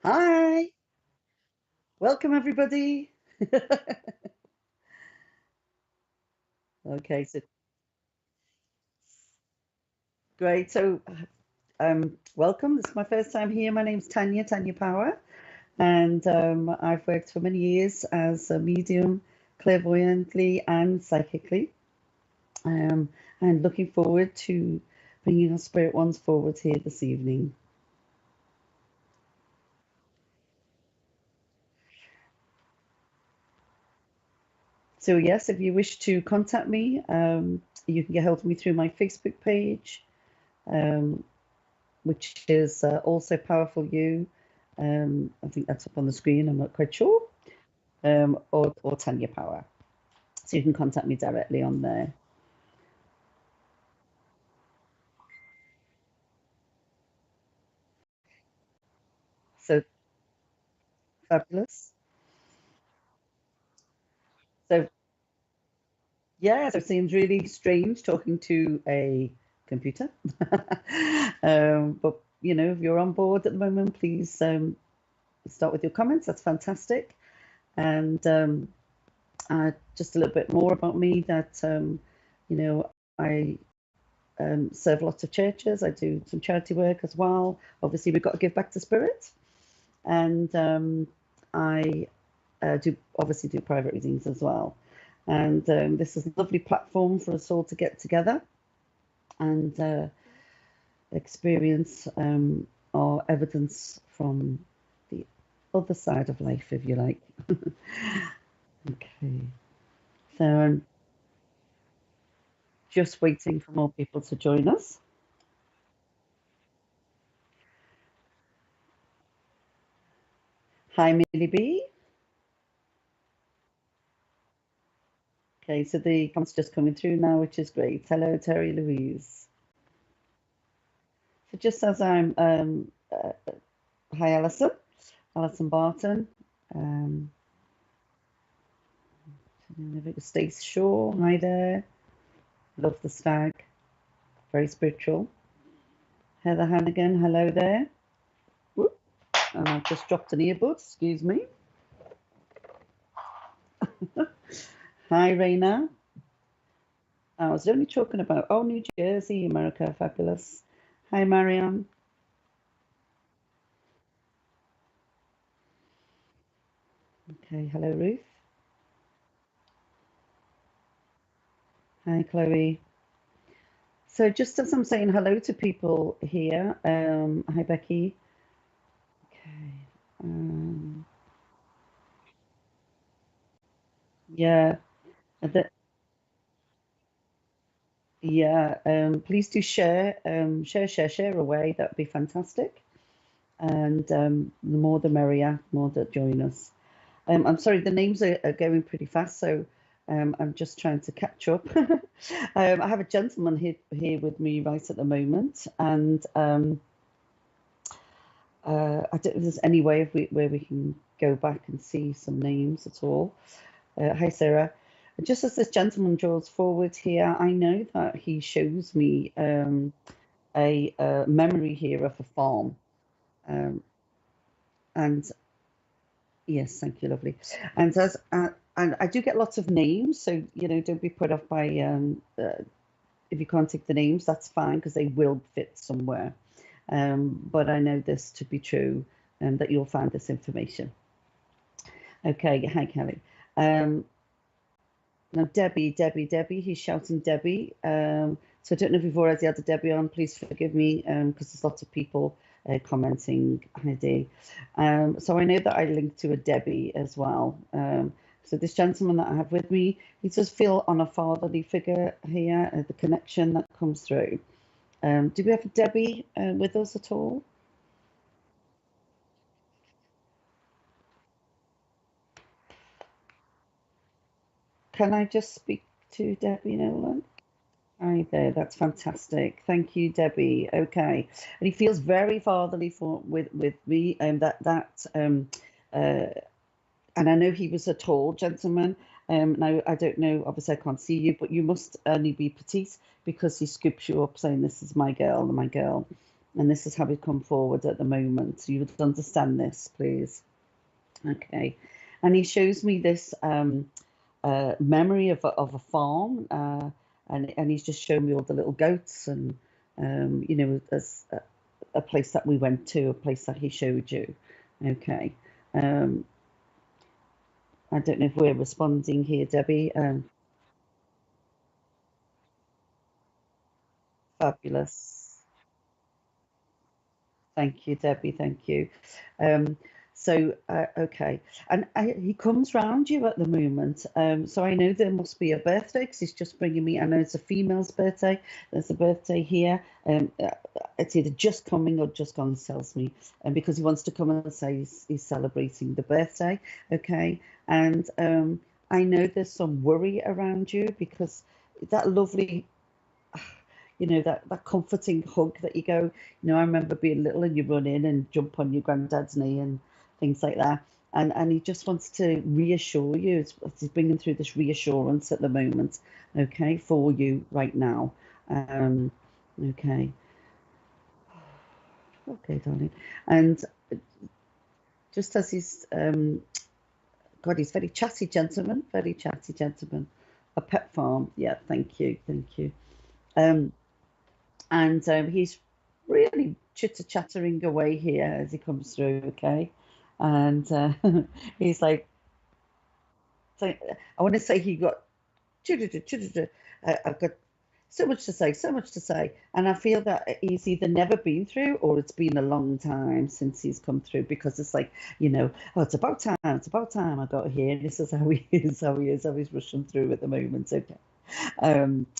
Hi, welcome everybody. Okay, so great. Welcome. This is my first time here. My name's Tania Power, and I've worked for many years as a medium, clairvoyantly and psychically. And looking forward to bringing our spirit ones forward here this evening. So yes, if you wish to contact me, you can get hold of me through my Facebook page. Um, which is also Powerful You. I think that's up on the screen, I'm not quite sure. Or Tania Power. So you can contact me directly on there. So fabulous. So, yeah, so it seems really strange talking to a computer. But, if you're on board at the moment, please start with your comments. That's fantastic. And just a little bit more about me that, I serve lots of churches. I do some charity work as well. Obviously, we've got to give back to spirit, and I do obviously do private readings as well. And this is a lovely platform for us all to get together and experience our evidence from the other side of life, if you like. Okay, so I'm just waiting for more people to join us. Hi, Millie B. Okay, so the comments just coming through now, which is great. Hello, Terry Louise. So just as hi, Alison Barton. Um, Stace Shaw, hi there. Love the stag, very spiritual. Heather Hannigan, hello there. Whoop. And I've just dropped an earbud, excuse me. Hi, Raina. I was only talking about, New Jersey, America, fabulous. Hi, Marianne. Okay, hello, Ruth. Hi, Chloe. So just as I'm saying hello to people here, hi, Becky. Okay. Um, yeah, yeah. Please do share away. That'd be fantastic. And the more the merrier, more that join us. I'm sorry, the names are going pretty fast, so I'm just trying to catch up. I have a gentleman here with me right at the moment, and I don't know if there's any way where we can go back and see some names at all. Hi, Sarah. Just as this gentleman draws forward here, I know that he shows me a memory here of a farm. Um, and yes, thank you, lovely. And I do get lots of names, so don't be put off by if you can't take the names, that's fine because they will fit somewhere. But I know this to be true, and that you'll find this information. Okay, hi, Kelly. Um, Now, Debbie, he's shouting Debbie. So I don't know if we've already had a Debbie on. Please forgive me because there's lots of people commenting. Hi, Dee. So I know that I linked to a Debbie as well. So this gentleman that I have with me, he does feel on a fatherly figure here, the connection that comes through. Do we have a Debbie with us at all? Can I just speak to Debbie Nolan? Hi there, that's fantastic. Thank you, Debbie. Okay, and he feels very fatherly for with me, and uh, and I know he was a tall gentleman. Now I don't know, obviously I can't see you, but you must only be petite because he scoops you up, saying, "This is my girl, my girl." and this is how we come forward at the moment. So you would understand this, please. Okay. And he shows me this memory of a farm, and he's just shown me all the little goats and you know, as a place that we went to, a place that he showed you. Okay. I don't know if we're responding here, Debbie. Fabulous. Thank you, Debbie. Thank you. Um, okay. And he comes round you at the moment. So I know there must be a birthday because he's just bringing me. I know it's a female's birthday. There's a birthday here. It's either just coming or just gone, he tells me. And because he wants to come and say he's celebrating the birthday. Okay. And I know there's some worry around you because that lovely, you know, that comforting hug that you go, you know, I remember being little and you run in and jump on your granddad's knee and things like that. And he just wants to reassure you. He's bringing through this reassurance at the moment, okay, for you right now. Okay. Okay, darling. And just as he's, God, he's very chatty gentleman, very chatty gentleman. A pet farm. Yeah, thank you, thank you. And he's really chitter-chattering away here as he comes through, okay? And he's like, so I want to say he got, I've got so much to say, so much to say. And I feel that he's either never been through or it's been a long time since he's come through because it's like, you know, oh, it's about time I got here. This is how he is, how he's rushing through at the moment. Okay.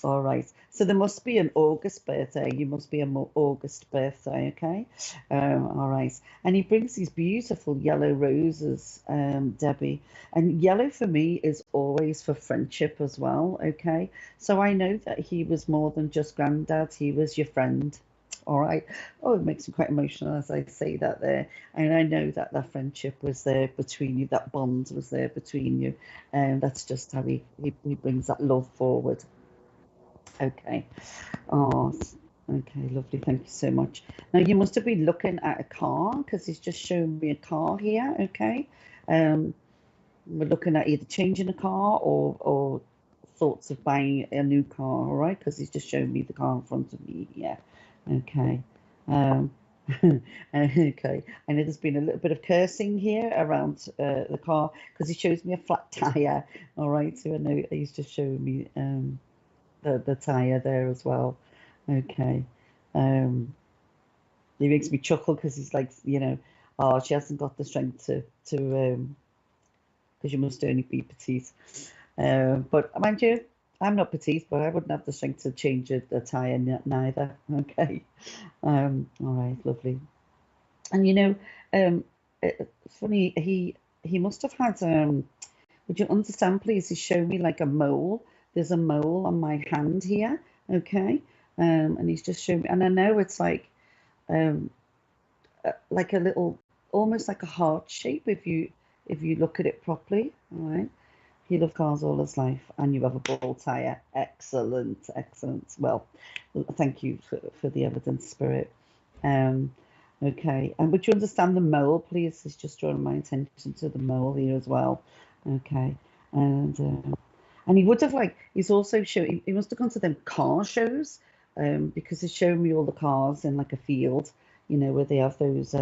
All right. So there must be an August birthday. You must be an August birthday, okay? All right. And he brings these beautiful yellow roses, Debbie. And yellow for me is always for friendship as well, okay? So I know that he was more than just granddad. He was your friend. All right. Oh, it makes me quite emotional as I say that there. And I know that that friendship was there between you, that bond was there between you. And that's just how he brings that love forward. Okay. Oh, okay, lovely. Thank you so much. Now, you must have been looking at a car because he's just showing me a car here. Okay. Um, we're looking at either changing a car or thoughts of buying a new car, all right? Because he's just showing me the car in front of me. Yeah. Okay. Um, okay. I know there's been a little bit of cursing here around the car because he shows me a flat tire. All right. So I know he's just showing me the tire there as well. Okay. Um, he makes me chuckle because he's like, you know, oh, she hasn't got the strength to because you must only be petite. But mind you, I'm not petite, but I wouldn't have the strength to change a tyre neither. Okay. All right, lovely. And you know, it's funny, he must have had would you understand, please? He's showing me like a mole. There's a mole on my hand here, okay? And he's just showing me, and I know it's um like a little, almost like a heart shape if you look at it properly. All right. He loved cars all his life, and you have a ball tire. Excellent, excellent. Well, thank you for the evidence, Spirit. Um, okay. And would you understand the mole, please? It's just drawing my attention to the mole here as well. Okay. And he would have like he's also showing. He must have gone to them car shows, because he's showing me all the cars in like a field, you know, where they have those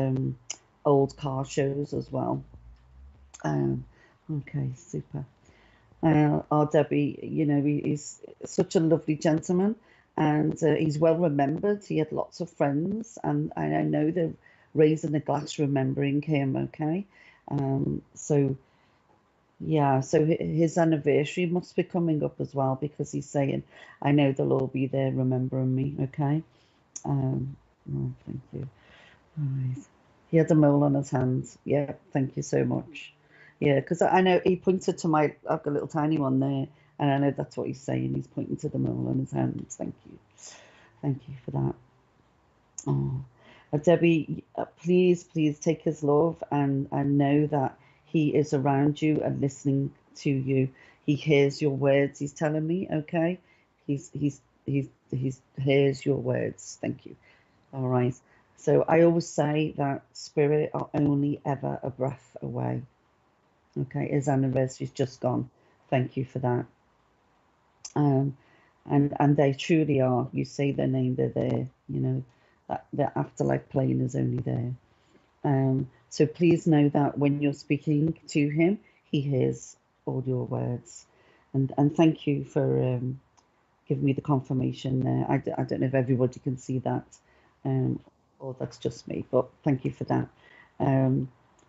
old car shows as well. Um, okay, super. Our Debbie, you know, he's such a lovely gentleman, and he's well remembered. He had lots of friends, and I know they're raising a glass remembering him. Okay, so yeah, so his anniversary must be coming up as well because he's saying, "I know they'll all be there remembering me." Okay, oh, thank you. All right. He had a mole on his hands. Yeah, thank you so much. Yeah, because I know he pointed to my, I've got a little tiny one there, and I know that's what he's saying. He's pointing to the mole on his hands. Thank you. Thank you for that. Oh, Debbie, please, please take his love and know that he is around you and listening to you. He hears your words. He's telling me, okay? He's hears your words. Thank you. All right. So I always say that spirit are only ever a breath away. Okay, his anniversary's just gone. Thank you for that. And they truly are. You say their name, they're there. You know, that the afterlife plane is only there. So please know that when you're speaking to him, he hears all your words. And thank you for giving me the confirmation there. I don't know if everybody can see that, or that's just me, but thank you for that.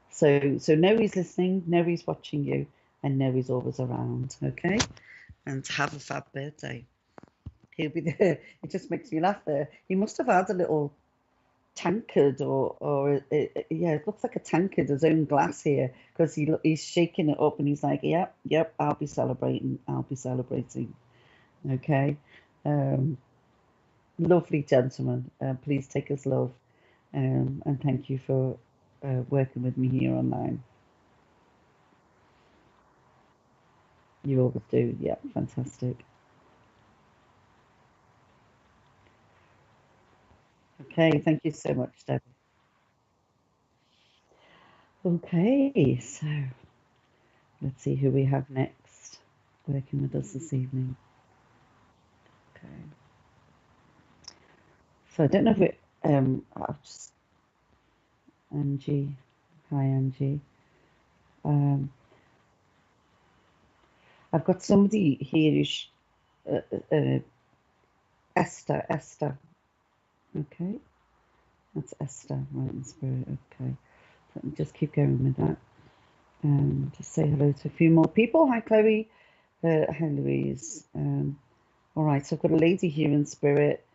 So know he's listening, know he's watching you, and know he's always around. Okay, and have a fab birthday. He'll be there. It just makes me laugh there. He must have had a little tankard or yeah, it looks like a tankard, his own glass here, because he's shaking it up and he's like, yep, I'll be celebrating. Okay. Um, Lovely gentleman. Please take us love. And thank you for working with me here online. You always do. Yeah, fantastic. Okay, thank you so much, Debbie. Okay, so let's see who we have next working with us this evening. Okay. So I don't know if it, I'll just, Angie, hi Angie. Um, I've got somebody here who's uh, uh, Esther. Okay, that's Esther, right in spirit. Okay, let me just keep going with that. Just say hello to a few more people. Hi Chloe, hi Louise. All right, so I've got a lady here in spirit,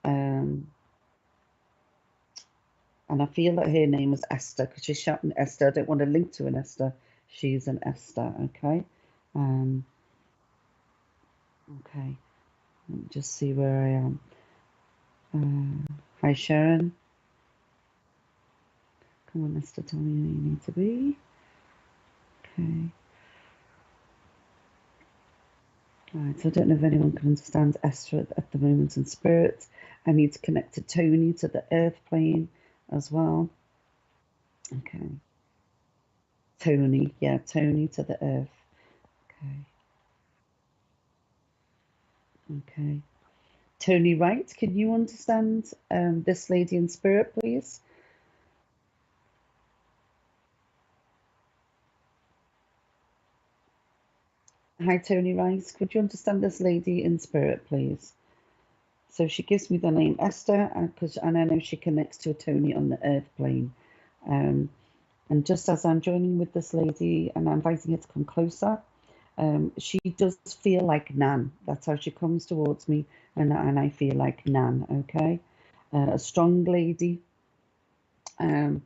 um, and I feel that her name is Esther because she's shouting Esther. I don't want to link to an Esther. She's an Esther. Okay. Um, okay. Let me just see where I am. Hi Sharon. Come on, Esther, tell me where you need to be. Okay. All right, so I don't know if anyone can understand Esther at the moment in spirit. I need to connect to Tony to the earth plane as well. Okay. Tony, yeah, Tony to the earth. Okay. Okay. Tony Wright, can you understand this lady in spirit, please? Hi, Tony Wright. Could you understand this lady in spirit, please? So she gives me the name Esther, and I know she connects to a Tony on the earth plane. Um, and just as I'm joining with this lady and I'm inviting her to come closer, she does feel like Nan. That's how she comes towards me, and I feel like Nan. Okay, a strong lady, um,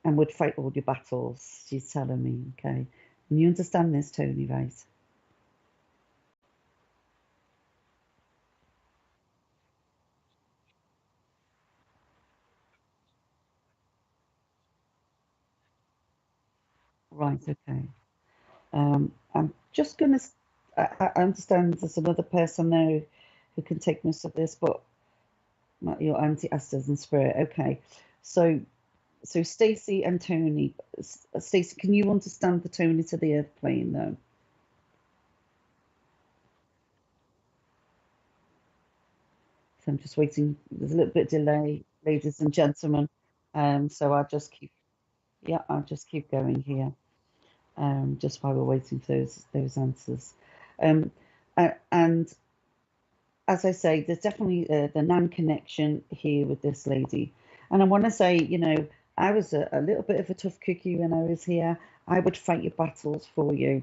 and would fight all your battles. She's telling me. Okay, and you understand this, Tony, right? Right. Okay. I'm just gonna. I understand there's another person there who can take most of this, but your auntie Esther's in spirit. Okay, so Stacey and Tony. Stacey, can you understand the Tony to the earth plane though? So I'm just waiting. There's a little bit of delay, ladies and gentlemen. So I'll just keep going here. Just while we're waiting for those answers. Um, and as I say, there's definitely the Nan connection here with this lady. And I want to say, I was a little bit of a tough cookie when I was here. I would fight your battles for you.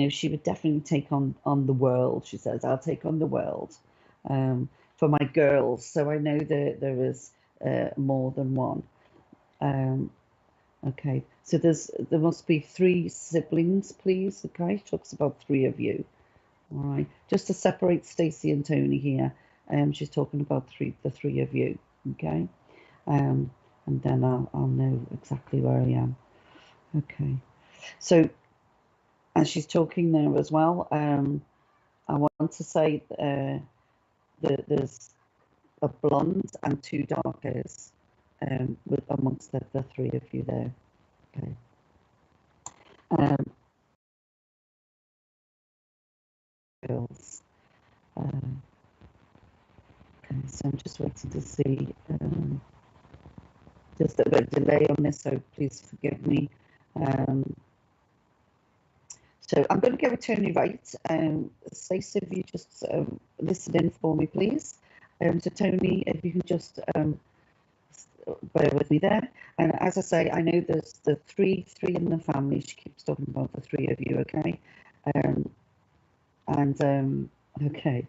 She would definitely take on the world. She says, "I'll take on the world for my girls." So I know that there is more than one. Um, okay, so there must be three siblings, please. Okay, she talks about three of you. All right, just to separate Stacey and Tony here. She's talking about the three of you. Okay, um, and then I'll know exactly where I am. Okay, so as she's talking there as well, I want to say that there's a blonde and 2 dark hairs with amongst the 3 of you there. Okay. Girls. Okay, so I'm just waiting to see. Just a bit of delay on this, so please forgive me. So I'm going to go with Tony Wright. Stacey, if you just listen in for me, please. So Tony, if you can just bear with me there. And as I say, I know there's the three in the family. She keeps talking about the 3 of you, okay? Okay.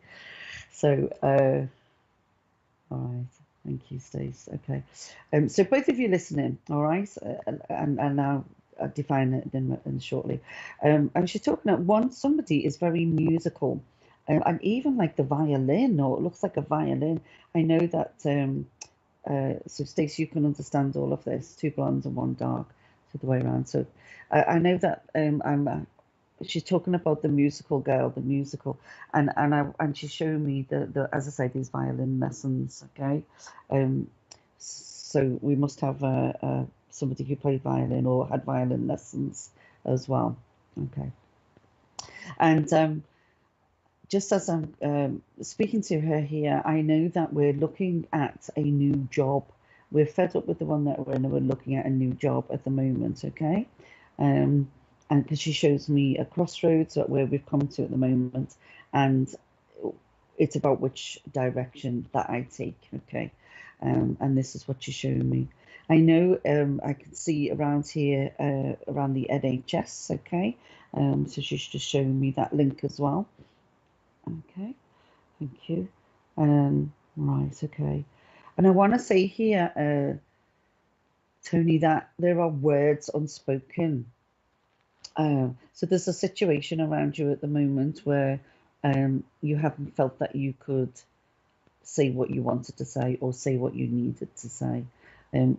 So, all right. Thank you, Stace. Okay. So both of you listening, all right? And now I'll define it in shortly. And she's talking about somebody is very musical. And even like the violin, or it looks like a violin. I know that, so Stacey, you can understand all of this, 2 blondes and 1 dark, so the way around. So I know that she's talking about the musical girl, the musical, and she's showing me the as I say, these violin lessons. Okay, so we must have somebody who played violin or had violin lessons as well. Okay, and just as I'm speaking to her here, I know that we're looking at a new job. We're fed up with the one that we're in, and we're looking at a new job at the moment. Okay. And because she shows me a crossroads where we've come to at the moment, and it's about which direction that I take. Okay, and this is what she's showing me. I know I can see around here around the NHS. Okay, so she's just showing me that link as well. Okay, thank you. Right, okay, and I want to say here, Tony, that there are words unspoken. So there's a situation around you at the moment where you haven't felt that you could say what you wanted to say or say what you needed to say.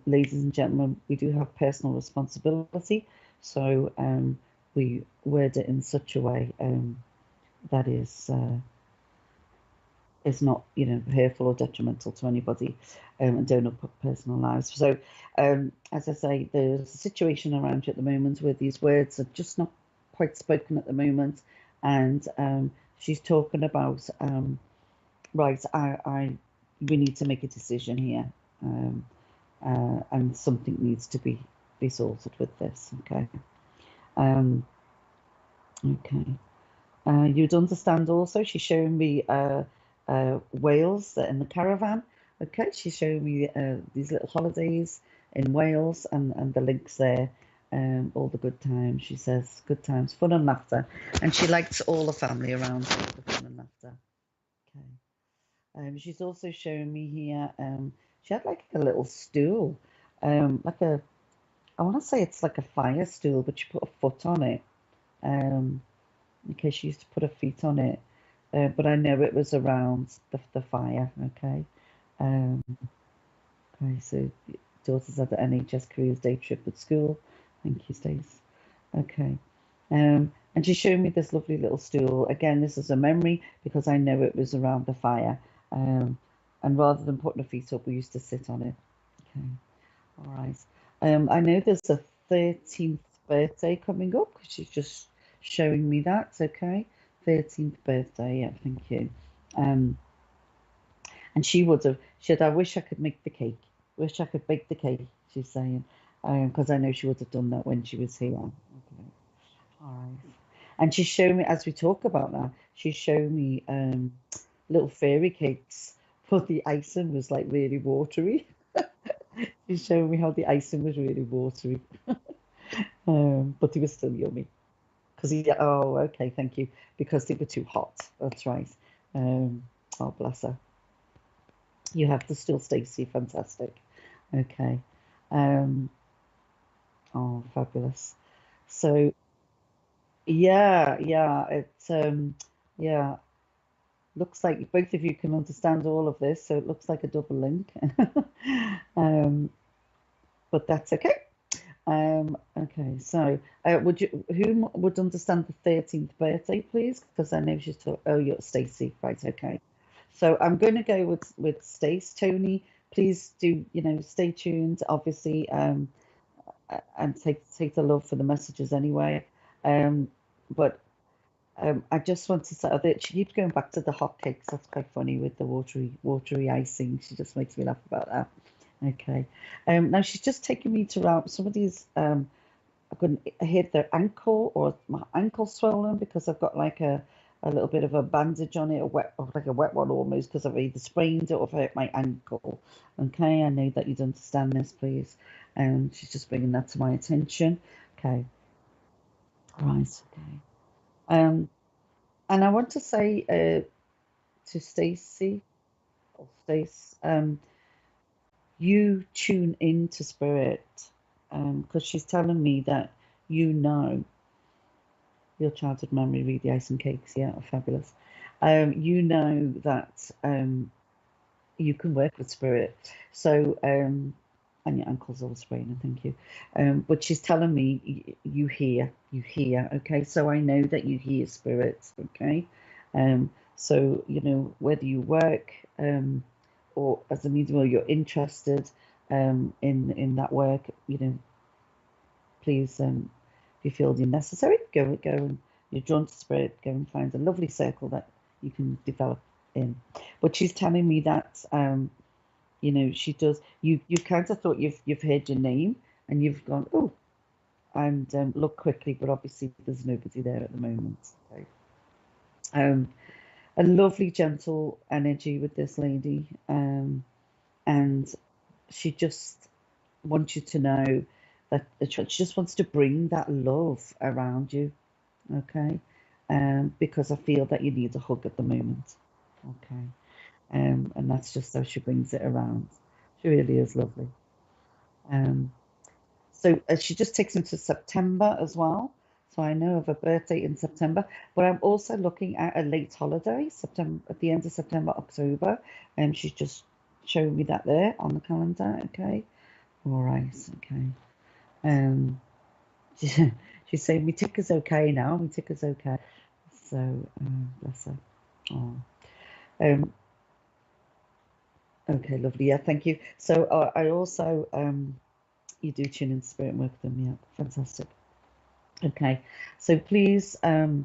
Ladies and gentlemen, we do have personal responsibility, so we word it in such a way that is not, hurtful or detrimental to anybody, and don't put personal lives. So, as I say, there's a situation around you at the moment where these words are just not quite spoken at the moment, and she's talking about, right, we need to make a decision here, and something needs to be sorted with this. Okay. Okay. You'd understand also. She's showing me Wales in the caravan. Okay, she's showing me these little holidays in Wales and the links there. All the good times. She says good times, fun and laughter, and she likes all the family around her for fun and laughter. Okay. She's also showing me here. She had like a little stool, like a. I want to say it's like a fire stool, but she put a foot on it. Okay, she used to put her feet on it, but I know it was around the fire. Okay. Okay, so daughters had the NHS Careers Day trip at school. Thank you, Stace. Okay. And she's showing me this lovely little stool. Again, this is a memory because I know it was around the fire. And rather than putting her feet up, we used to sit on it. Okay. All right. I know there's a 13th birthday coming up because she's just showing me that. Okay. 13th birthday. Yeah, thank you. And she said, I wish I could make the cake. Wish I could bake the cake, she's saying. Because I know she would have done that when she was here. Okay. All right. And she's showing me, as we talk about that, she's showing me little fairy cakes, but the icing was like really watery. She's showing me how the icing was really watery. But they were still yummy. Oh, okay, thank you. Because they were too hot. That's right. Oh, bless her. You have to still, Stacey. Fantastic. Okay. Oh, fabulous. So, yeah, yeah. Looks like both of you can understand all of this, so it looks like a double link. But that's okay. Okay, so who would understand the 13th birthday, please? Because I know she's talking. Oh, you're Stacey, right? Okay. So I'm going to go with Stace. Tony, please do, stay tuned, obviously, and take the love for the messages anyway. Um, but I just want to say that she keeps going back to the hotcakes. That's quite funny with the watery icing. She just makes me laugh about that. Okay. Now she's just taking me to route some of these. I couldn't hit their ankle, or my ankle swollen because I've got like a little bit of a bandage on it, or like a wet one almost, because I've either sprained it or hurt my ankle. Okay, I know that you'd understand this, please. And she's just bringing that to my attention. Okay, right, okay. Um, and I want to say to Stacey or Stace, you tune into spirit, because she's telling me that you know your childhood memory, read the ice and cakes, yeah, are fabulous. You know that you can work with spirit. So, and your uncle's all spraying, thank you. But she's telling me you hear, okay? So I know that you hear spirits, okay? So, whether you work or as a medium or you're interested in that work, please, if you feel the necessary, go and you're drawn to spirit, go and find a lovely circle that you can develop in. But she's telling me that she does. You kind of thought you've heard your name and you've gone, oh, and look quickly, but obviously there's nobody there at the moment. Okay. A lovely gentle energy with this lady, and she just wants you to know that she just wants to bring that love around you, okay? Because I feel that you need a hug at the moment, okay? And that's just how she brings it around. She really is lovely. Um, so she just takes me to September as well. So I know of a birthday in September, but I'm also looking at a late holiday, September, at the end of September, October, and she's just showing me that there on the calendar. Okay, all right, okay. Um, she's saying my ticker's okay now. My ticker's okay. So bless her. Oh. Okay, lovely. Yeah, thank you. So I also you do tune in spirit and work with them. Yeah, fantastic. Okay, so please, okay,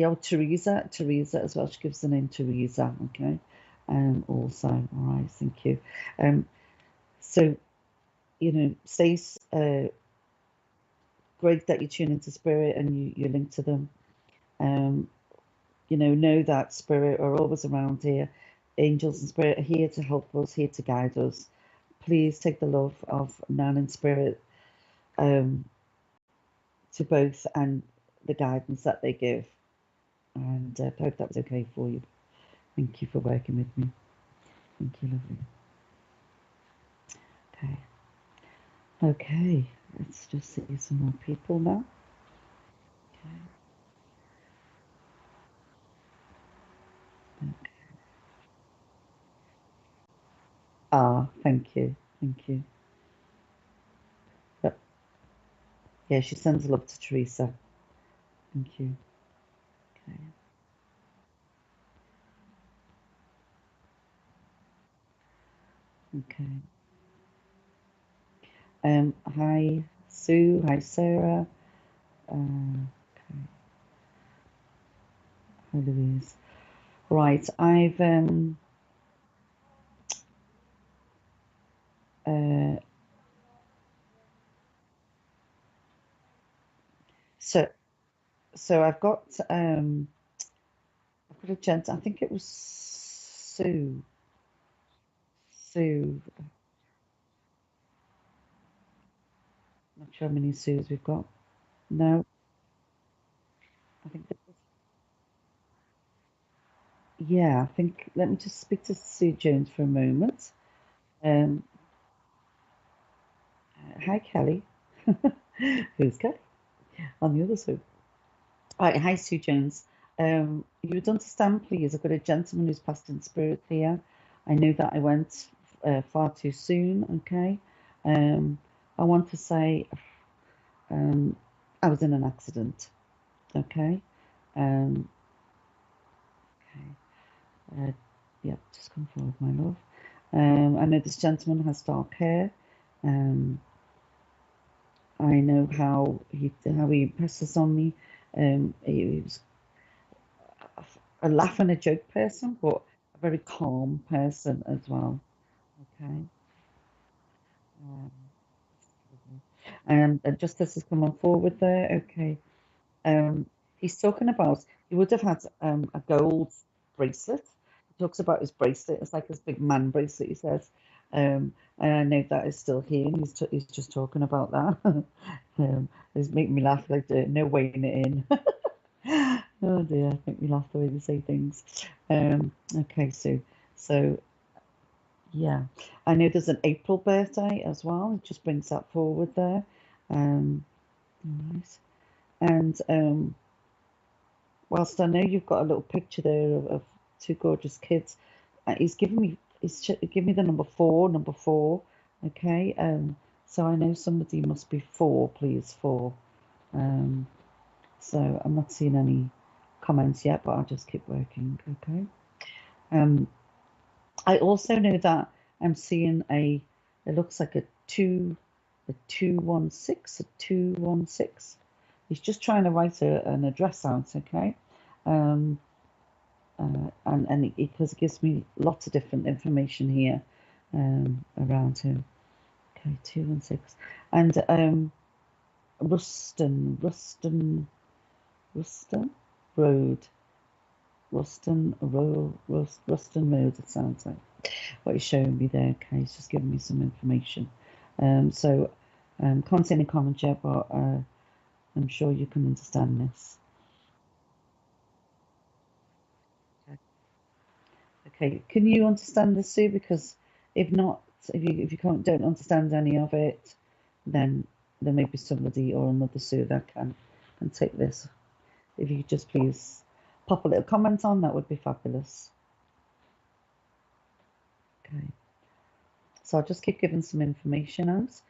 oh, Teresa as well. She gives the name Teresa. Okay, also, all right, thank you. So, Stace, great that you tune into spirit and you link to them. Know that spirit are always around here. Angels and spirit are here to help us, here to guide us. Please take the love of Nan and spirit to both, and the guidance that they give. And I hope that was okay for you. Thank you for working with me. Thank you, lovely. Okay. Okay, let's just see some more people now. Okay. Okay. Ah, thank you. Thank you. But yeah, she sends love to Teresa. Thank you. Okay. Okay. Hi Sue. Hi Sarah. Okay. Hi Louise. Right. I've uh, so I've got a gent. I think it was Sue. Sue. Not sure how many Sues we've got. No, I think that was, yeah, I think, let me just speak to Sue Jones for a moment. Um, Hi, Kelly. Who's Kelly? On the other Sue. Right, hi, Sue Jones. You would understand, please. I've got a gentleman who's passed in spirit here. I know that I went far too soon, okay? I want to say I was in an accident, okay? Um, okay. Yeah, just come forward, my love. I know this gentleman has dark hair. Um, I know how he impresses on me. He was a laugh and a joke person, but a very calm person as well. Okay. Um, and just as he's coming forward there, okay. Um, he's talking about he would have had a gold bracelet. He talks about his bracelet. It's like this big man bracelet, he says. And I know that is still here, and he's just talking about that. It's making me laugh like no weighing it in. Oh dear, make me laugh the way they say things. Okay, so yeah, I know there's an April birthday as well. It just brings that forward there. Um, nice. And whilst I know you've got a little picture there of two gorgeous kids, he's given me the number four. Okay, so I know somebody must be four, please, four. Um, so I'm not seeing any comments yet, but I'll just keep working. Okay. Um, I also know that I'm seeing it looks like a 216, a 216. He's just trying to write an address out, okay? Um, and because it gives me lots of different information here around him. Okay, 216. And Ruston Road. Ruston Road, it sounds like. What he's showing me there. Okay, he's just giving me some information. So can't see any comment yet, but I'm sure you can understand this. Okay, can you understand this, Sue? Because if not, if you don't understand any of it, then there may be somebody or another Sue that can take this. If you could just please pop a little comment on, that would be fabulous. Okay. So I'll just keep giving some information out.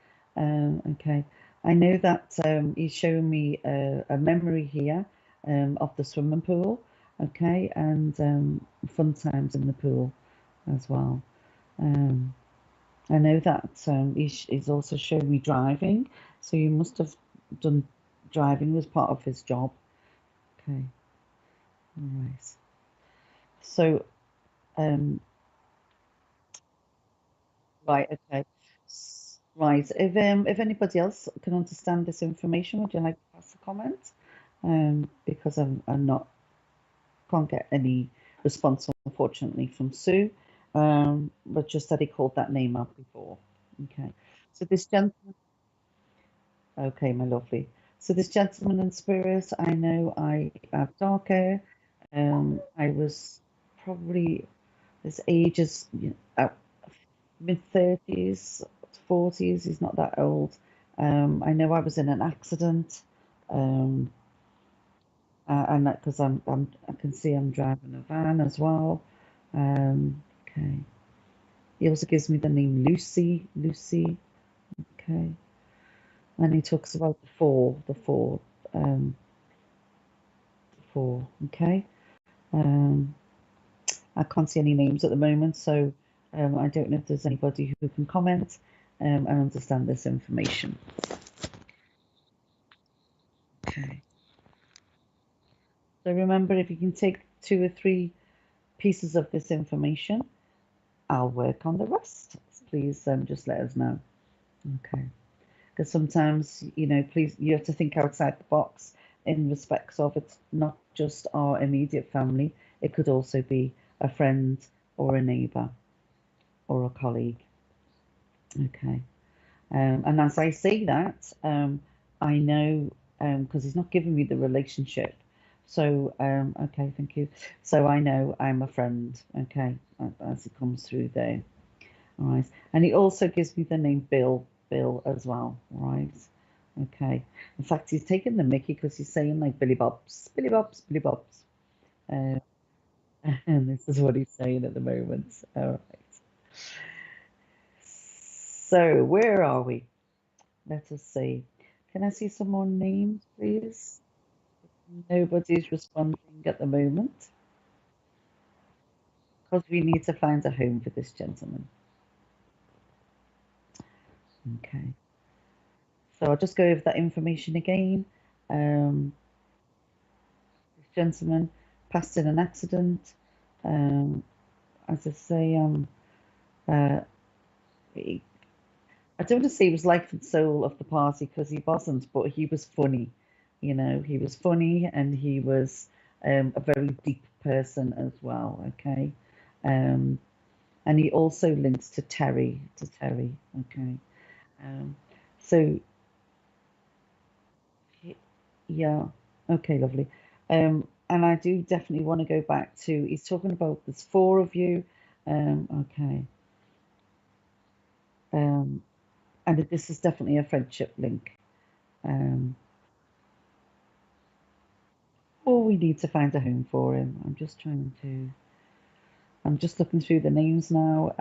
Okay, I know that he's showing me a memory here of the swimming pool, okay, and fun times in the pool as well. Um, I know that he's also showing me driving, so you must have done driving as part of his job. Okay, all right. So, um, right, okay. Right. If anybody else can understand this information, would you like to pass a comment? Because I'm not can't get any response unfortunately from Sue. But just that he called that name out before. Okay. So this gentleman, okay, my lovely. So this gentleman in spirit, I know I have dark hair. I was probably his age is mid-30s, 40s. He's not that old. I know I was in an accident, um, and that because I can see I'm driving a van as well. Okay. He also gives me the name Lucy. Lucy. Okay. And he talks about um, the four. Okay. Um, I can't see any names at the moment, so I don't know if there's anybody who can comment and understand this information. Okay. So remember, if you can take 2 or 3 pieces of this information, I'll work on the rest. Please just let us know. Okay. Because sometimes, please, you have to think outside the box in respects of it's not just our immediate family. It could also be a friend or a neighbour or a colleague. Okay. And as I say that, I know because he's not giving me the relationship. So, okay, thank you. So I know I'm a friend, okay, as it comes through there. All right. And he also gives me the name Bill as well. All right. Okay. In fact, he's taking the mickey because he's saying like Billy Bobs, Billy Bobs, Billy Bobs. Uh, and this is what he's saying at the moment. All right. So where are we? Let us see. Can I see some more names, please? Nobody's responding at the moment. because we need to find a home for this gentleman. Okay, so I'll just go over that information again. Um, this gentleman passed in an accident. Um, as I say, uh, he, I don't want to say he was life and soul of the party because he wasn't, but he was funny. You know, he was funny and he was a very deep person as well. Okay. Um, and he also links to Terry. Okay. Um, so yeah, okay, lovely. And I do definitely want to go back to, he's talking about there's four of you. Okay. Um, and this is definitely a friendship link. Um, or we need to find a home for him. I'm just looking through the names now,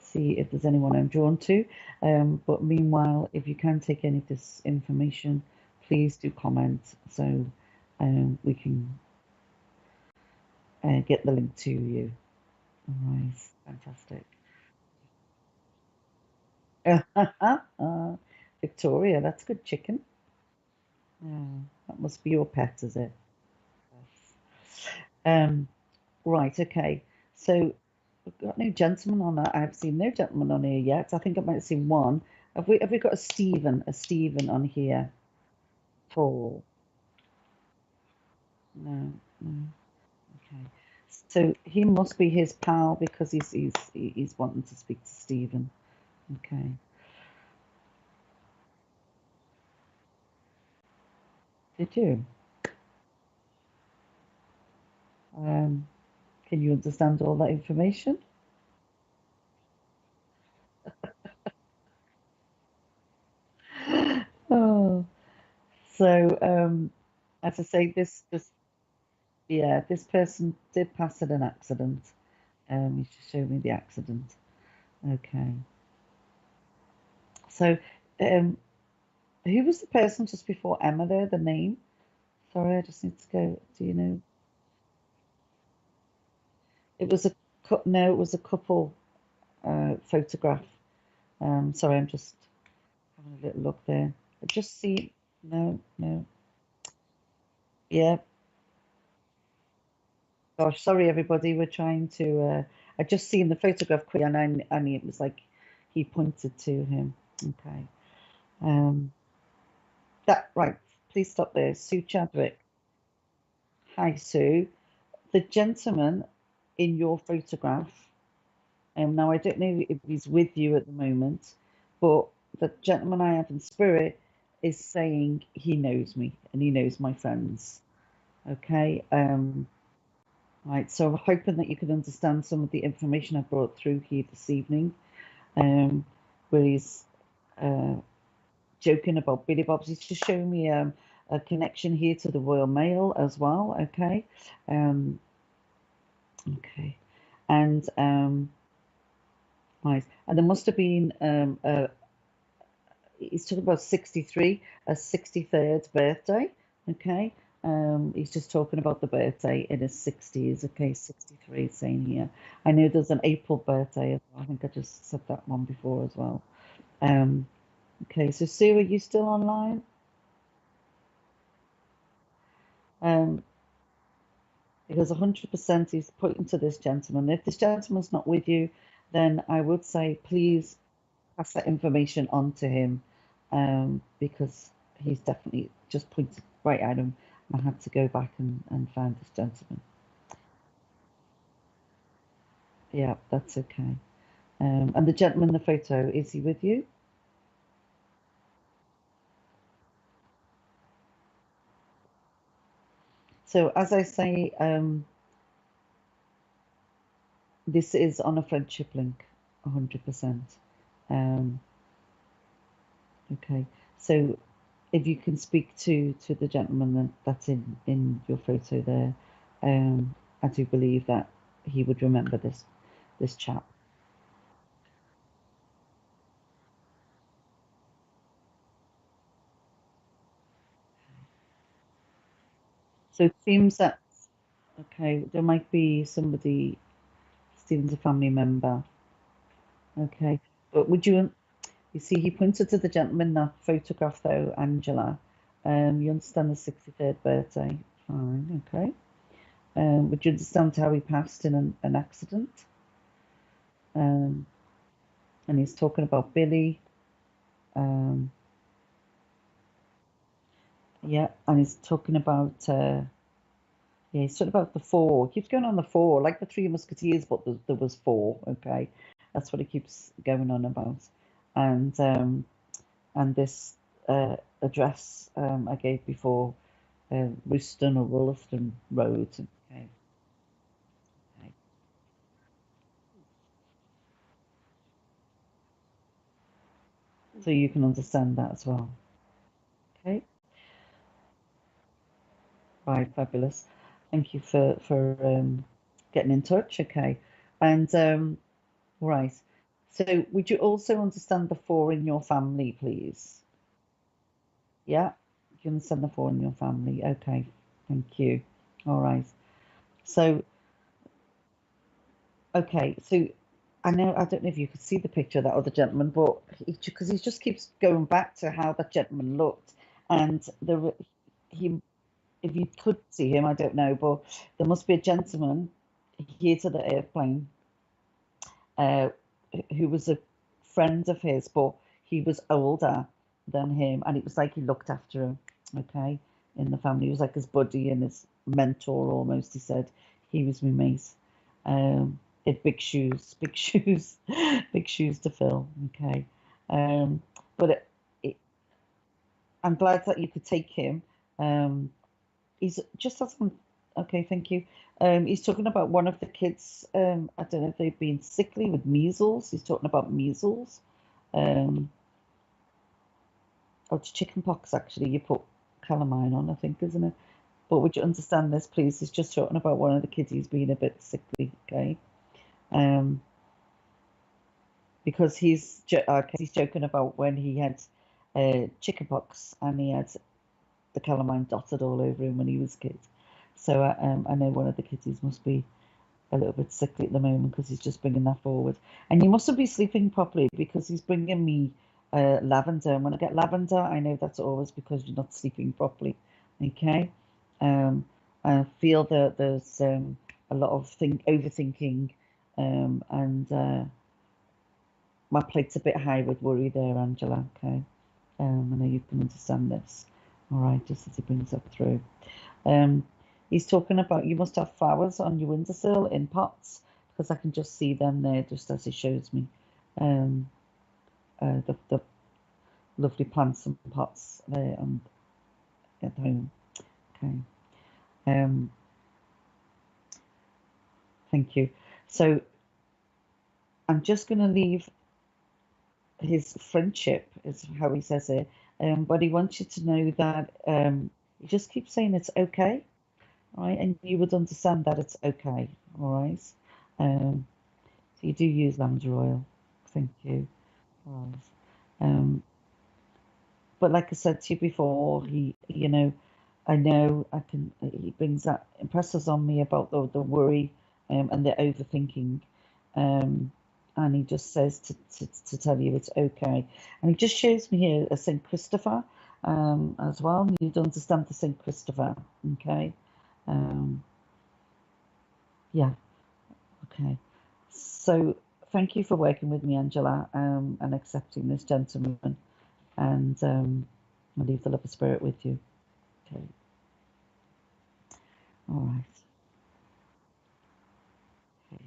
see if there's anyone I'm drawn to. But meanwhile, if you can take any of this information, please do comment so we can get the link to you. All right, fantastic. Victoria, that's good chicken. That must be your pet, is it? Yes. Right, okay. So we've got no gentleman on that. I've seen no gentleman on here yet. I think I might have seen one. Have we got a Stephen on here? Paul? No, no. Okay. So he must be his pal because he's wanting to speak to Stephen. Okay. Did you? Um, can you understand all that information? Oh, so as I say, this yeah, this person did pass in an accident. He's just showed me the accident. Okay. So, um, who was the person just before Emma there? The name? Sorry, I just need to go. Do you know? It was a no, it was a couple photograph. Sorry, I'm just having a little look there. I just see. No, no. Yeah. Gosh, sorry everybody. We're trying to. I just seen the photograph quick, and I knew it was like he pointed to him. Okay. Um, that right. Please stop there. Sue Chadwick. Hi, Sue. The gentleman in your photograph, now I don't know if he's with you at the moment, but the gentleman I have in spirit is saying he knows me and he knows my friends. Okay. Right. So I'm hoping that you can understand some of the information I brought through here this evening, um, where he's uh, joking about Billy Bob's. He's just showing me a connection here to the Royal Mail as well. Okay. Um, okay. And right. And there must have been he's talking about 63, a 63rd birthday. Okay. He's just talking about the birthday in his 60s. Okay, 63 saying here. I know there's an April birthday as well. I think I just said that one before as well. Um, okay, so Sue, are you still online? Um, because 100% he's pointing to this gentleman. If this gentleman's not with you, then I would say please pass that information on to him, because he's definitely just pointed right at him. I had to go back and find this gentleman. Yeah, that's okay. And the gentleman in the photo, is he with you? So as I say, this is on a friendship link, 100%. Um, okay. So if you can speak to the gentleman that's in your photo there, I do believe that he would remember this chap. So it seems that okay, there might be somebody. Stephen's a family member. Okay. But would you see, he pointed to the gentleman in that photograph though, Angela. You understand the 63rd birthday. Fine, okay. Would you understand how he passed in an accident? Um, and he's talking about Billy. Um, yeah, and he's talking about yeah, he's talking about the four. He keeps going on the four, like the Three Musketeers, but there was four. Okay, that's what he keeps going on about. And this address I gave before, Royston or Wollaston Road. Okay, okay. So you can understand that as well. Okay, right, fabulous. Thank you for getting in touch. Okay, and right. So would you also understand the four in your family, please? Yeah, you understand the four in your family. Okay, thank you. All right. So okay, so I know I don't know if you could see the picture of that other gentleman, but because he just keeps going back to how that gentleman looked, and he if you could see him, I don't know, but there must be a gentleman here to the airplane uh, who was a friend of his, but he was older than him, and it was like he looked after him. Okay, in the family, he was like his buddy and his mentor almost. He said he was my mate. Had big shoes, big shoes, big shoes to fill. Okay, but I'm glad that you could take him. Um, he's just as okay, thank you. He's talking about one of the kids. I don't know if they've been sickly with measles. He's talking about measles. Um, oh, it's chicken pox actually. You put calamine on, I think, isn't it? But would you understand this, please? He's just talking about one of the kids who's been a bit sickly. Okay. Um, because he's joking about when he had chicken pox and he had the calamine dotted all over him when he was a kid. So I know one of the kiddies must be a little bit sickly at the moment because he's just bringing that forward. And you mustn't be sleeping properly because he's bringing me lavender. And when I get lavender, I know that's always because you're not sleeping properly. Okay. Um, I feel that there's a lot of overthinking, and my plate's a bit high with worry there, Angela. Okay. I know you can understand this. All right, just as he brings up through. Um, he's talking about you must have flowers on your windowsill in pots because I can just see them there just as he shows me um, the lovely plants and pots there at home. Okay. Um, thank you. So I'm just going to leave his friendship, is how he says it. But he wants you to know that he just keeps saying it's okay, right? And you would understand that it's okay, all right? Um, so you do use lavender oil. Thank you. All right. But like I said to you before, I know he brings that, impresses on me about the worry and the overthinking. Um, and he just says to tell you it's okay. And he just shows me here a St. Christopher as well. You'd understand the St. Christopher, okay? Um, yeah, okay. So thank you for working with me, Angela, and accepting this gentleman. And I'll leave the love of spirit with you. Okay. All right. Okay.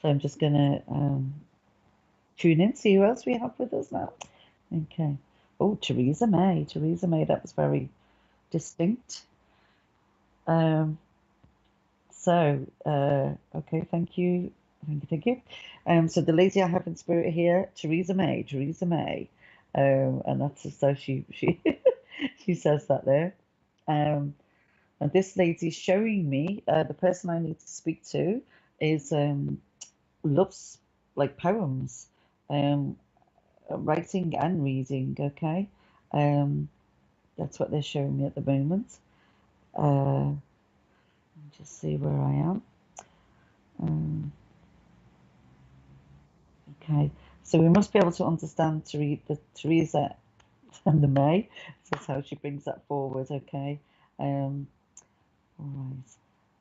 So I'm just gonna tune in, see who else we have with us now. Okay. Oh, Theresa May. Theresa May. That was very distinct. Um, okay. Thank you. Thank you. Thank you. So the lady I have in spirit here, Theresa May. Theresa May. And that's as though she she says that there. Um, And this lady's showing me the person I need to speak to is loves like poems, um, writing and reading. Okay, um, that's what they're showing me at the moment. Let me just see where I am. Um, Okay, so we must be able to understand the Teresa and the May. That's how she brings that forward. Okay. All right.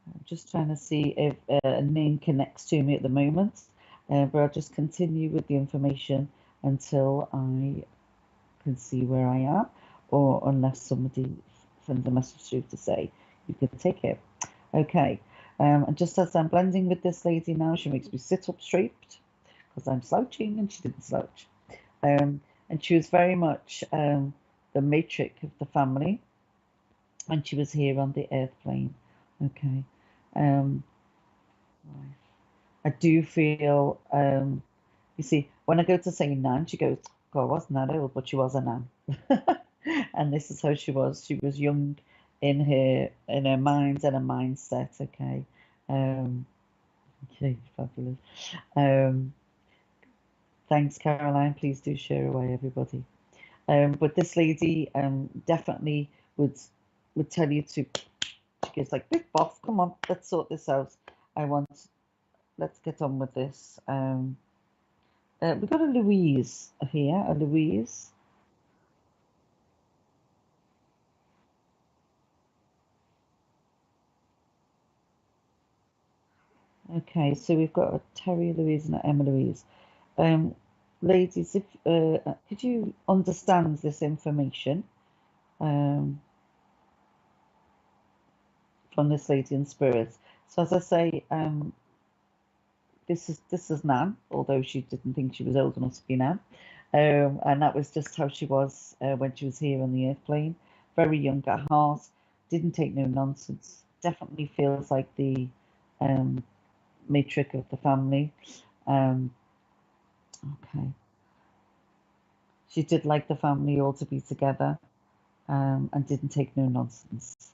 I'm just trying to see if a name connects to me at the moment, but I'll just continue with the information until I can see where I am, or unless somebody sends a message through to say you can take it. Okay. And just as I'm blending with this lady now, she makes me sit up straight because I'm slouching and she didn't slouch. And she was very much the matriarch of the family, and she was here on the earth plane. Okay. Um, right. I do feel, you see, when I go to say Nan, she goes, God, I wasn't that old, but she was a Nan. And this is how she was. She was young in her mind and her mindset. Okay. Okay, fabulous. Um, thanks, Caroline. Please do share away, everybody. But this lady definitely would tell you to. She goes like, "Big boss, come on, let's sort this out. Let's get on with this." We've got a Louise here, a Louise. Okay, so we've got a Terry Louise and an Emma Louise. Um, ladies, if could you understand this information um, from this lady in spirit? So as I say, this is Nan, although she didn't think she was old enough to be Nan, and that was just how she was when she was here on the earth plane. Very young at heart, didn't take no nonsense. Definitely feels like the um, matriarch of the family. Um, okay, she did like the family all to be together, and didn't take no nonsense.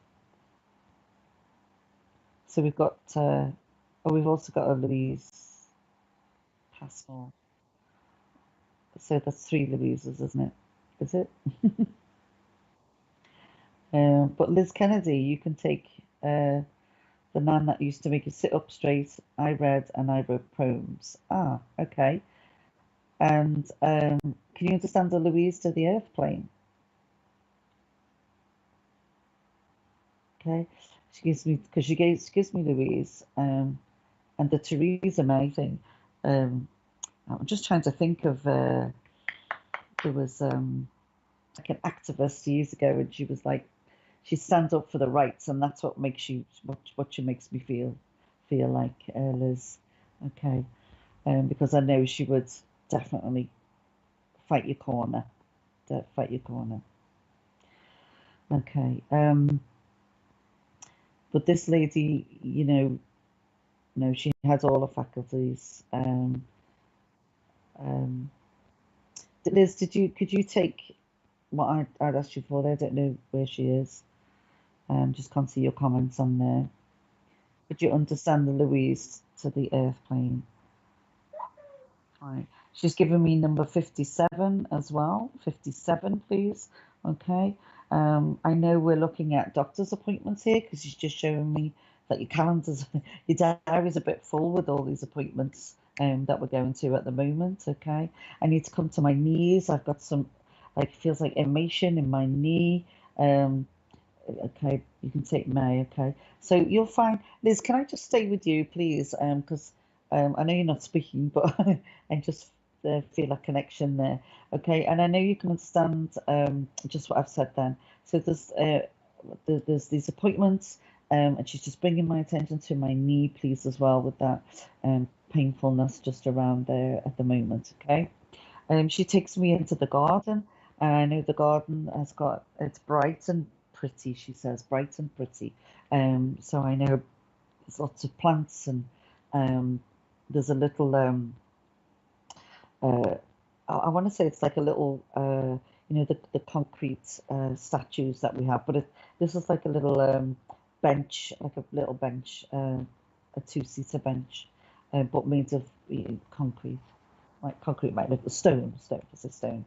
So we've got, oh, we've also got a Louise Passmore. So that's three Louises, isn't it? Is it? But Liz Kennedy, you can take the man that used to make you sit up straight. I read and I wrote poems. Ah, okay. And can you understand the Louise to the earth plane? Okay. She gives me, because she gives me Louise, and the Theresa May thing. I'm just trying to think of, there was like an activist years ago, and she was like, she stands up for the rights, and that's what makes you what she makes me feel like, Liz. Okay, because I know she would definitely fight your corner, fight your corner. Okay, but this lady, no, she has all the faculties. Um, Liz, could you take what I'd asked you for there? I don't know where she is. Just can't see your comments on there. Could you understand the Louise to the earth plane? Right. She's given me number 57 as well. 57, please. Okay. I know we're looking at doctor's appointments here because she's just showing me that your calendars, your diary's a bit full with all these appointments that we're going to at the moment. Okay. I need to come to my knees. I've got some, like, feels like inflammation in my knee. Um, Okay, you can take May. Okay, so you'll find, Liz. Can I just stay with you, please? Because I know you're not speaking, but I just feel a connection there. Okay, and I know you can understand just what I've said then. So there's these appointments, and she's just bringing my attention to my knee, please, as well, with that painfulness just around there at the moment. Okay, she takes me into the garden, and I know the garden it's bright and pretty. She says bright and pretty. So I know there's lots of plants, and there's a little uh, I want to say it's like a little the concrete statues that we have, but this is like a little bench, like a little bench, a two-seater bench, but made of concrete, like concrete, like little stone, it's a stone.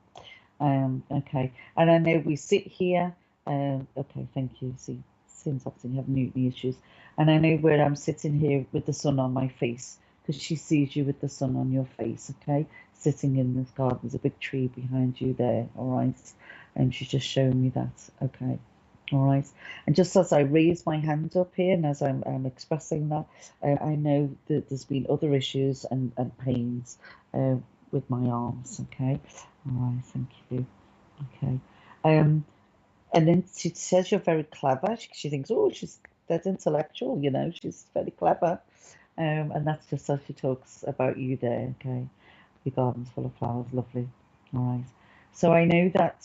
Okay, and I know we sit here. Okay, thank you. See, seems often you have Newton issues, and I know where I'm sitting here with the sun on my face because she sees you with the sun on your face, okay? Sitting in this garden. There's a big tree behind you there, all right? And she's just showing me that, okay? All right. And just as I raise my hand up here and as I'm expressing that, I know that there's been other issues and pains with my arms, okay? All right, thank you. Okay. And then she says you're very clever. She thinks, oh, she's dead intellectual, you know, she's very clever. And that's just how she talks about you there, okay? Your garden's full of flowers, lovely. All right. So I know that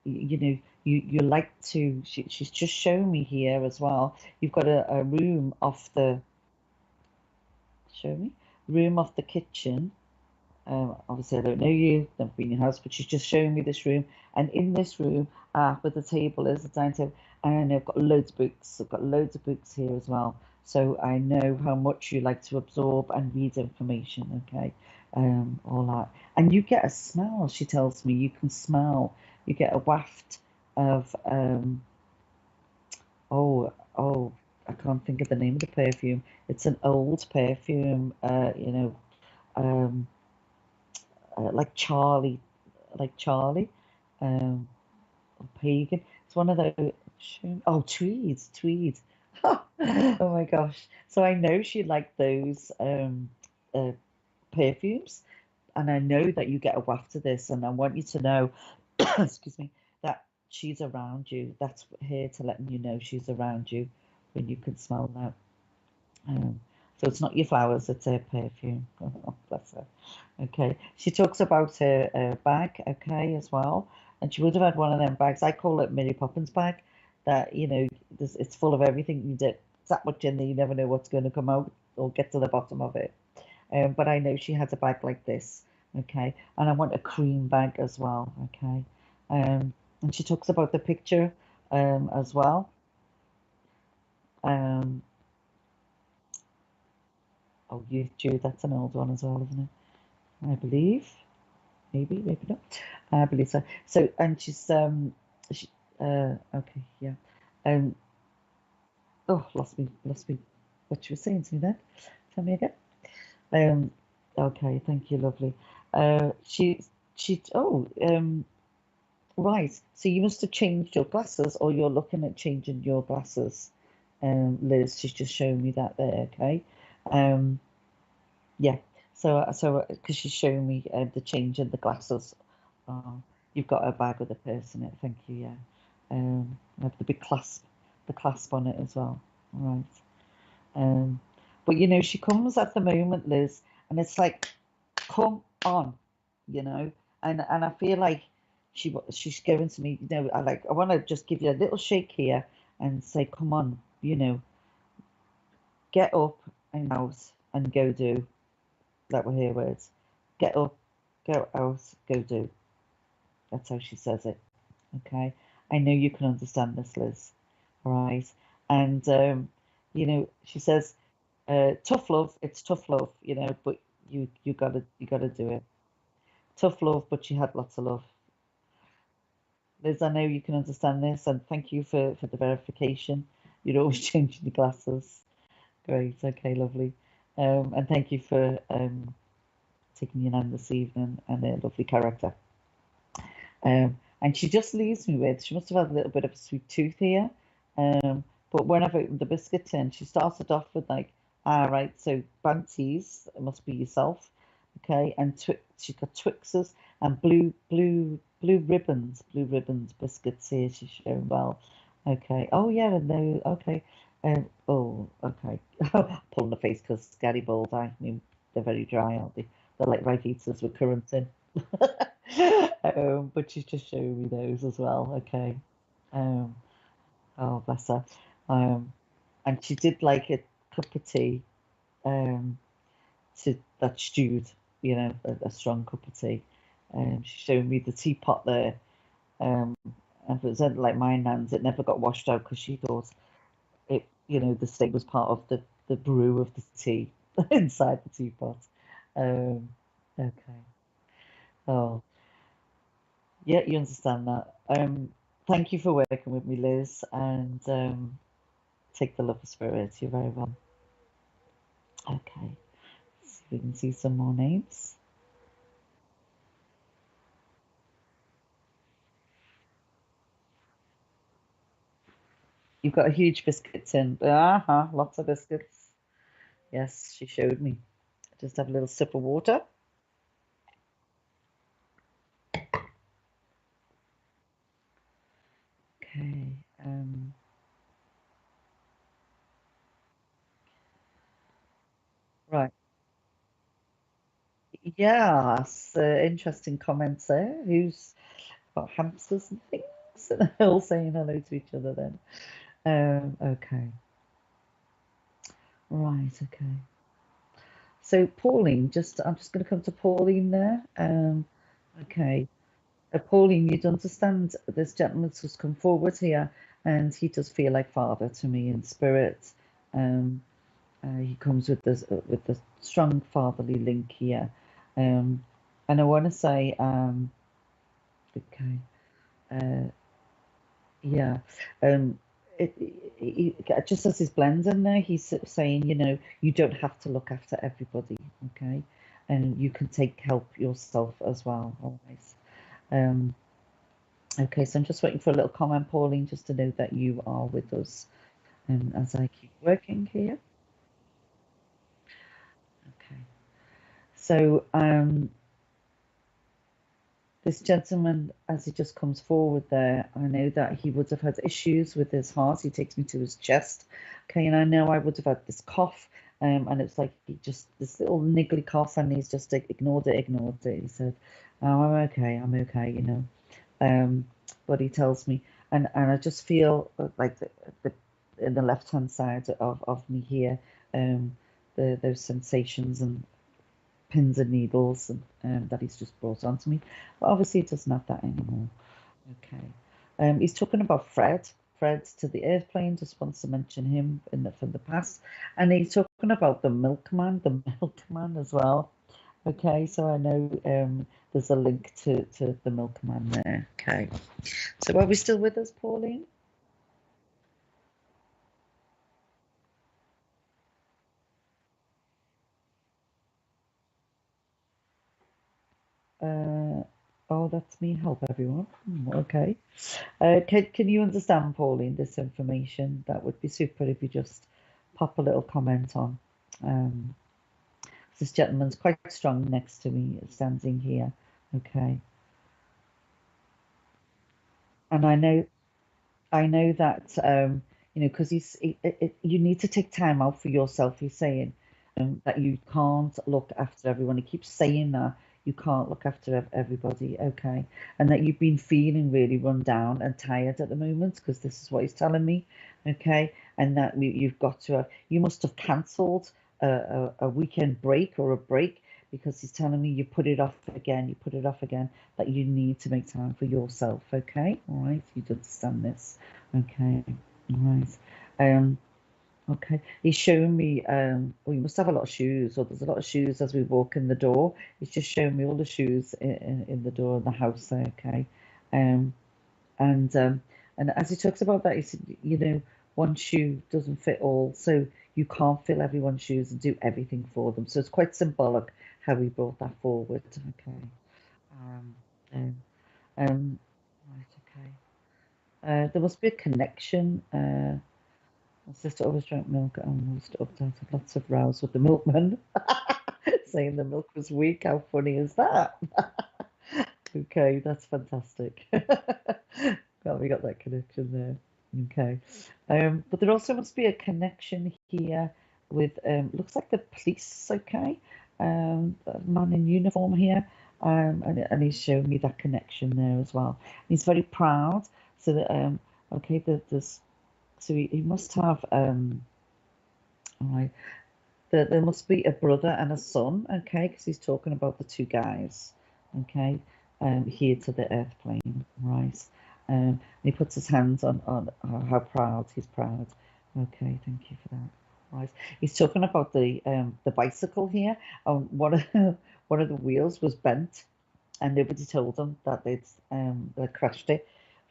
you know you like to. She's just shown me here as well. You've got a room off the. Show me room off the kitchen. Obviously, I don't know you, never been in your house, but she's just showing me this room. And in this room, where the table is, the dining table, and I've got loads of books. I've got loads of books here as well. So I know how much you like to absorb and read information, okay? All that. And you get a smell, she tells me. You can smell, you get a waft of, oh, I can't think of the name of the perfume. It's an old perfume, you know, like Charlie, um, pagan. It's one of those. Oh, tweed. Oh my gosh! So I know she liked those uh, perfumes, and I know that you get a waft of this, and I want you to know, excuse me, that she's around you. That's here to letting you know she's around you when you can smell that. So it's not your flowers, it's her perfume. Oh, bless her. Okay. She talks about her bag, okay, as well. And she would have had one of them bags. I call it Mary Poppins bag. That, you know, it's full of everything. You did that much in there, you never know what's going to come out or get to the bottom of it. But I know she has a bag like this, okay. And I want a cream bag as well, okay. And she talks about the picture as well. Um, oh, YouTube, that's an old one as well, isn't it? I believe. Maybe not. I believe so. So, and she, okay, yeah. Um, oh, lost me. What she was saying to me then? Tell me again. Um, okay, thank you, lovely. She, right. So you must have changed your glasses, or you're looking at changing your glasses. Liz, she's just showing me that there. Okay. Yeah. So because she's showing me the change in the glasses. You've got a bag with a purse in it. Thank you. Yeah. I have the big clasp, the clasp on it as well. All right. But you know, she comes at the moment, Liz, and it's like, come on, you know, and I feel like she's going to me, you know, I want to just give you a little shake here and say, come on, you know, get up and out and go do. That were her words. Get up, go out, go do. That's how she says it. Okay. I know you can understand this, Liz. All right. And you know, she says, tough love, it's tough love, you know, but you gotta do it. Tough love, but you had lots of love. Liz, I know you can understand this, and thank you for the verification. You're always changing your glasses. Great, okay, lovely. And thank you for taking your name this evening and a lovely character. And she just leaves me with, she must have had a little bit of a sweet tooth here. But whenever the biscuit tin, she started off with like, right, so Banties, it must be yourself, okay, and she's got Twixes and blue ribbons biscuits here. She's showing well, okay. Oh yeah, and no, okay. Oh, okay. Pulling the face because Gary Bald. I mean, they're very dry, aren't they? They're like right eaters with currants in. But she's just showing me those as well. Okay. Um, oh, bless her. Um, and she did like a cup of tea, um, that stewed, you know, a strong cup of tea. She showed me the teapot there. And if it was anything like my nan's, it never got washed out because she thought it, you know, the steak was part of the brew of the tea inside the teapot. Okay. Oh, yeah, you understand that. Thank you for working with me, Liz, and take the love of spirit. You're very welcome. Okay. we can see some more names. You've got a huge biscuit tin. Lots of biscuits. Yes, she showed me. Just have a little sip of water. Okay. Right. Yes, interesting comments there. Who's got hamsters and things? And they're all saying hello to each other then. Okay. Right, okay. So Pauline, I'm just going to come to Pauline there. Okay. Pauline, you'd understand this gentleman's just come forward here, and he does feel like father to me in spirit. Um, he comes with the strong fatherly link here, and I want to say, okay, uh, yeah, um, just as his blends in there, he's saying, you don't have to look after everybody, okay, and you can take help yourself as well, always. Um, okay, so I'm just waiting for a little comment, Pauline, just to know that you are with us, as I keep working here. Okay, so this gentleman, as he just comes forward there, I know that he would have had issues with his heart. He takes me to his chest. Okay, and I know I would have had this cough, and it's like he just, this little niggly cough, and he's just ignored it, ignored it. He said, "Oh, I'm okay," but he tells me, and I just feel like the in the left hand side of me here, those sensations and pins and needles that he's just brought onto me. But obviously, he doesn't have that anymore. Okay. He's talking about Fred. Fred to the earth plane. Just wants to mention him from the past, and he's talking about the milkman as well. Okay, so I know there's a link to the milkman there. Okay, so are we still with us, Pauline? Uh, oh, that's me. Help everyone. Okay. Can you understand, Pauline, this information? That would be super if you just pop a little comment on. Um, this gentleman's quite strong next to me, standing here. Okay, and I know that because you need to take time out for yourself. He's saying that you can't look after everyone. He keeps saying that you can't look after everybody. Okay, and that you've been feeling really run down and tired at the moment because this is what he's telling me. Okay, and that you've got to you must have cancelled a weekend break or a break because he's telling me you put it off again. You put it off again. That you need to make time for yourself. Okay, all right, you understand this. Okay, right. Um, okay. He's showing me, well, you must have a lot of shoes, or there's a lot of shoes as we walk in the door. He's just showing me all the shoes in the door of the house there, okay? Um, and um, and as he talks about that, he said, one shoe doesn't fit all, so you can't fill everyone's shoes and do everything for them. So it's quite symbolic how he brought that forward. Okay. Um, um, right, okay. There must be a connection. My sister always drank milk and almost upset had lots of rows with the milkman, saying the milk was weak. How funny is that? Okay, that's fantastic. Well, we got that connection there. Okay. But there also must be a connection here with looks like the police, okay? A man in uniform here. And he's showing me that connection there as well. He's very proud. So that okay, there's so he must have all right. There must be a brother and a son, okay, because he's talking about the two guys, okay, here to the earth plane, right? And he puts his hands on how proud he's proud. Okay, thank you for that. Right, he's talking about the bicycle here. One of one of the wheels was bent, and nobody told them that they crashed it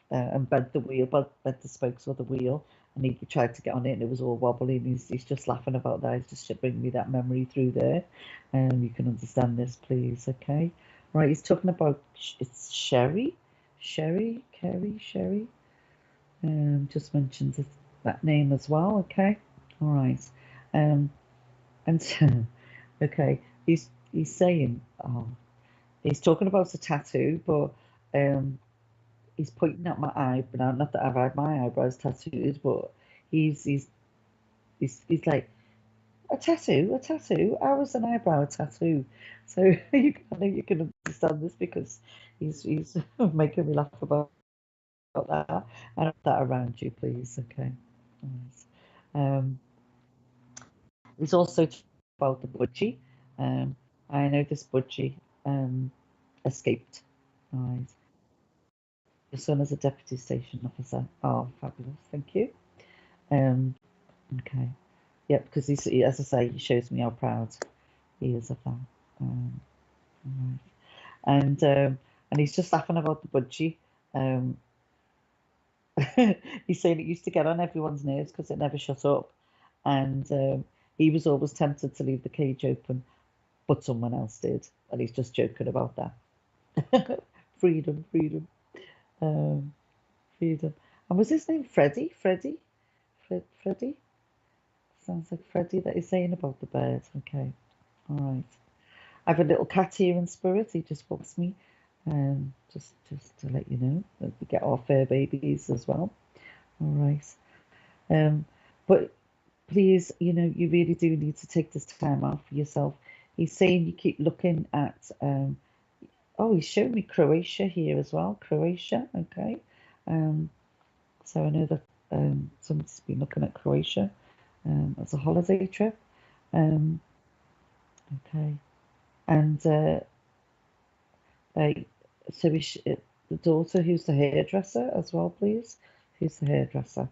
and bent the wheel, bent the spokes of the wheel. and he tried to get on it, and it was all wobbly, and he's just laughing about that. He's just bringing me that memory through there, and you can understand this, please, okay? Right, he's talking about it's Sherry, Sherry. Just mentions that name as well, okay? All right, and okay, he's saying, oh, he's talking about a tattoo, but he's pointing at my eyebrow. Not that I've had my eyebrows tattooed, but he's he's he's like a tattoo. How was an eyebrow a tattoo? So I know you can understand this because he's making me laugh about that. I have that around you, please. Okay. Nice. He's also talking about the budgie. Um, I know this budgie escaped. Right. Your son is a deputy station officer. Oh, fabulous. Thank you. Um, okay. Yeah, because as I say, he shows me how proud he is of that. Um, right. And he's just laughing about the budgie. Um, he's saying it used to get on everyone's nerves because it never shut up, and he was always tempted to leave the cage open, but someone else did, and he's just joking about that. Freedom, freedom, um, freedom. And was his name Freddie? Freddie? Sounds like Freddie that he's saying about the bird. Okay, all right. I have a little cat here in spirit. He just walks me. Just to let you know that we get our fur babies as well. All right. Um, but please, you really do need to take this time out for yourself. He's saying you keep looking at. Oh, he's showing me Croatia here as well. Croatia, okay. So I know that somebody's been looking at Croatia as a holiday trip. Um, okay. And uh, so the daughter who's the hairdresser as well, please. Who's the hairdresser?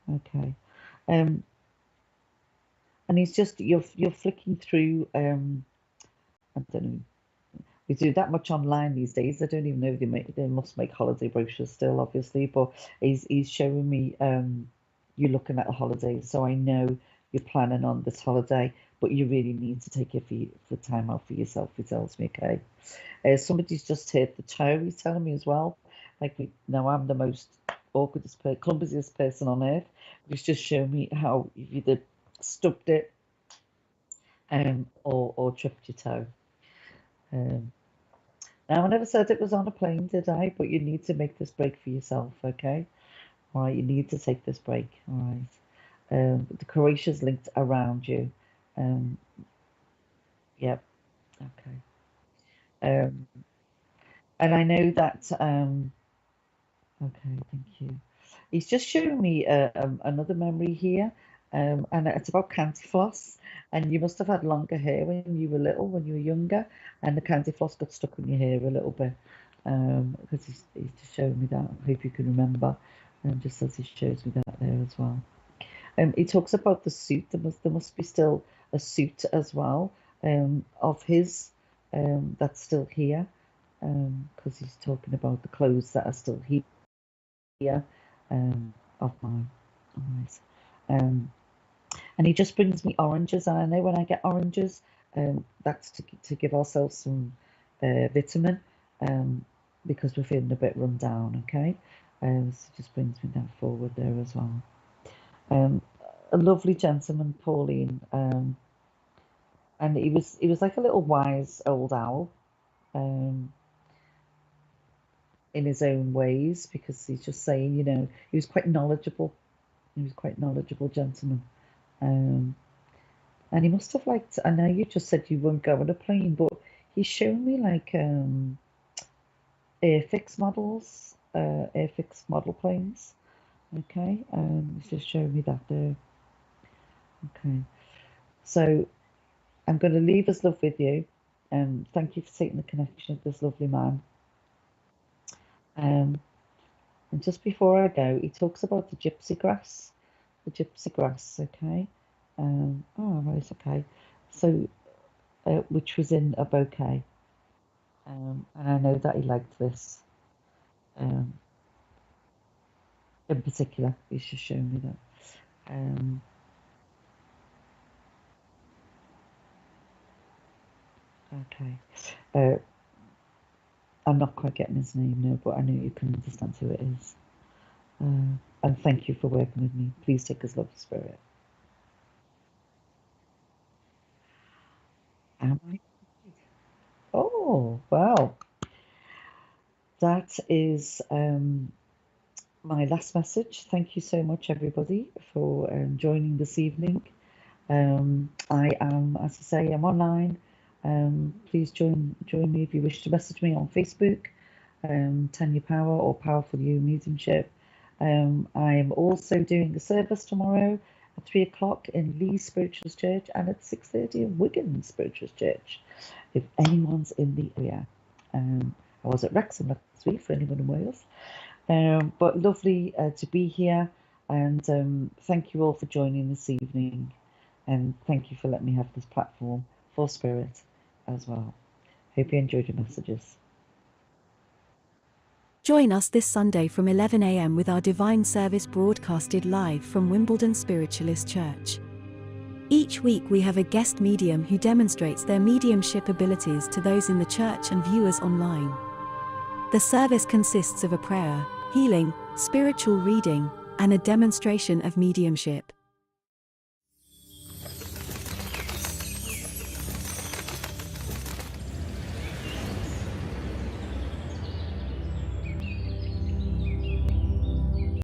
Okay. Um, and he's just you're flicking through. I don't know. We do that much online these days. I don't even know if they must make holiday brochures still, obviously. But he's showing me you're looking at a holiday, so I know you're planning on this holiday, but you really need to take it for time out for yourself. He tells me, okay. Somebody's just hit the toe. He's telling me as well. Like, I'm the most awkwardest, clumsiest person on earth. He's just showing me how you've either stubbed it or tripped your toe. Um, Now, I never said it was on a plane, did I? But you need to make this break for yourself, okay? All right, you need to take this break, all right? The Croatia's linked around you. Um, yep, okay. Um, and I know that, okay, thank you. He's just showing me another memory here, and it's about candy floss. And you must have had longer hair when you were little, when you were younger, and the candy floss got stuck in your hair a little bit. Because he's just showing me that. I hope you can remember. Just as he shows me that there as well. He talks about the suit. There must be still a suit as well of his that's still here because he's talking about the clothes that are still here of mine. All right. And he just brings me oranges, and I know when I get oranges, that's to give ourselves some vitamin because we're feeling a bit run down. Okay, so just brings me that forward there as well. Um, a lovely gentleman, Pauline, and he was like a little wise old owl in his own ways because he's just saying, he was quite knowledgeable. He was quite knowledgeable gentleman. Um, And he must have liked, I know you just said you wouldn't go on a plane, but he's shown me like Airfix model planes. Okay, he's just showing me that there. Okay, so I'm going to leave his love with you. Thank you for taking the connection with this lovely man. Um, and just before I go, he talks about the gypsy grass. The gypsy grass, okay. Oh, right, okay. So, which was in a bouquet. And I know that he liked this um, in particular. He's just showing me that. Um, okay. I'm not quite getting his name now, but I know you can understand who it is. And thank you for working with me. Please take his lovely spirit. Am I? Oh, wow. That is my last message. Thank you so much, everybody, for joining this evening. I am, as I say, I'm online. Please join me if you wish to message me on Facebook, Tania Power or Powerful You Mediumship. I am also doing a service tomorrow at 3 o'clock in Lee's Spiritualist Church and at 6:30 in Wigan Spiritualist Church. If anyone's in the area, I was at Wrexham last week for anyone in Wales. But lovely to be here, and thank you all for joining this evening, and thank you for letting me have this platform for spirit as well. Hope you enjoyed your messages. Join us this Sunday from 11 a.m. with our divine service broadcasted live from Wimbledon Spiritualist Church. Each week we have a guest medium who demonstrates their mediumship abilities to those in the church and viewers online. The service consists of a prayer, healing, spiritual reading, and a demonstration of mediumship.